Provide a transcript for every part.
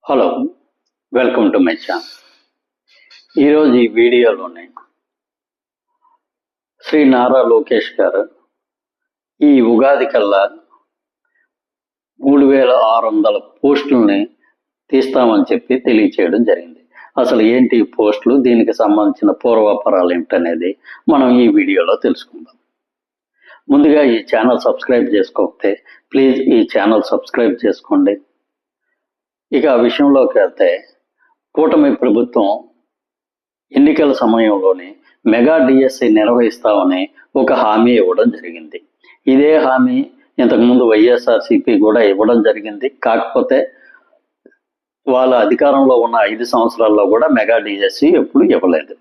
Hello, welcome to my channel. ఈరోజు ఈ వీడియోలోనే శ్రీ నారా లోకేష్ గారు ఈ ఉగాది కల్లా 3600 పోస్టుల్ని తీస్తామని చెప్పి తెలియచేయడం జరిగింది. అసలు ఏంటి ఈ పోస్టులు, దీనికి సంబంధించిన పూర్వాపరాలు ఏమిటనేది మనం ఈ వీడియోలో తెలుసుకుందాం. ముందుగా ఈ ఛానల్ సబ్స్క్రైబ్ చేసుకోకపోతే ప్లీజ్ ఈ ఛానల్ సబ్స్క్రైబ్ చేసుకోండి. ఇక ఆ విషయంలోకి వెళ్తే, కూటమి ప్రభుత్వం ఎన్నికల సమయంలోనే మెగా డిఎస్సి నిర్వహిస్తామని ఒక హామీ ఇవ్వడం జరిగింది. ఇదే హామీ ఇంతకుముందు వైఎస్ఆర్సీపీ కూడా ఇవ్వడం జరిగింది. కాకపోతే వాళ్ళ అధికారంలో ఉన్న 5 సంవత్సరాల్లో కూడా మెగా డిఎస్సి ఎప్పుడు ఇవ్వలేదు.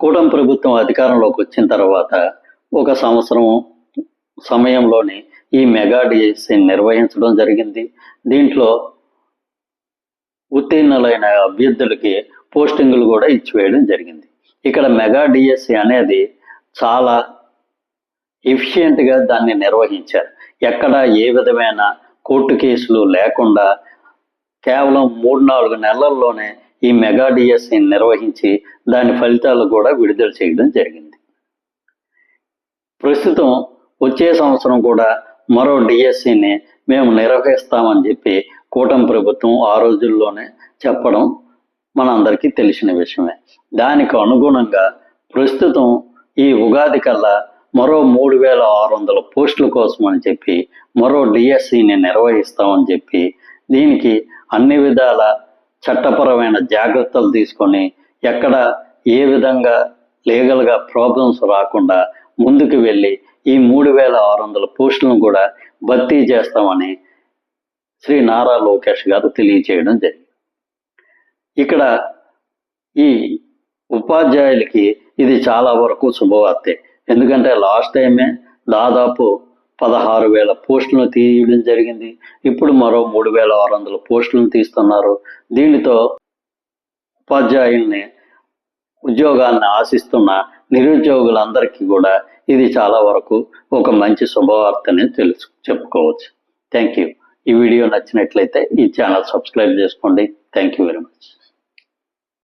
కూటమి ప్రభుత్వం అధికారంలోకి వచ్చిన తర్వాత ఒక సంవత్సరం సమయంలోనే ఈ మెగా డిఎస్సి నిర్వహించడం జరిగింది. దీంట్లో ఉత్తీర్ణులైన అభ్యర్థులకి పోస్టింగులు కూడా ఇచ్చివేయడం జరిగింది. ఇక్కడ మెగా డిఎస్సి అనేది చాలా ఎఫిషియెంట్గా దాన్ని నిర్వహించారు. ఎక్కడ ఏ విధమైన కోర్టు కేసులు లేకుండా కేవలం 3-4 నెలల్లోనే ఈ మెగా డిఎస్సిని నిర్వహించి దాని ఫలితాలు కూడా విడుదల చేయడం జరిగింది. ప్రస్తుతం వచ్చే సంవత్సరం కూడా మరో డిఎస్సిని మేము నిర్వహిస్తామని చెప్పి కూటమి ప్రభుత్వం ఆ రోజుల్లోనే చెప్పడం మనందరికీ తెలిసిన విషయమే. దానికి అనుగుణంగా ప్రస్తుతం ఈ ఉగాది కల్లా మరో 3600 పోస్టుల కోసం అని చెప్పి మరో డిఎస్సిని నిర్వహిస్తామని చెప్పి, దీనికి అన్ని విధాల చట్టపరమైన జాగ్రత్తలు తీసుకొని ఎక్కడ ఏ విధంగా లీగల్గా ప్రాబ్లమ్స్ రాకుండా ముందుకు వెళ్ళి ఈ 3600 పోస్టులను కూడా భర్తీ చేస్తామని శ్రీ నారా లోకేష్ గారు తెలియచేయడం జరిగింది. ఇక్కడ ఈ ఉపాధ్యాయులకి ఇది చాలా వరకు శుభవార్తే. ఎందుకంటే లాస్ట్ టైమే దాదాపు 16,000 పోస్టులను తీయడం జరిగింది. ఇప్పుడు మరో 3600 పోస్టులను తీస్తున్నారు. దీనితో ఉపాధ్యాయుల్ని ఉద్యోగాన్ని ఆశిస్తున్న నిరుద్యోగులందరికీ కూడా ఇది చాలా వరకు ఒక మంచి శుభవార్తని చెప్పుకోవచ్చు. Thank you. ఈ వీడియో నచ్చినట్లయితే ఈ ఛానల్ సబ్స్క్రైబ్ చేసుకోండి. Thank you very much.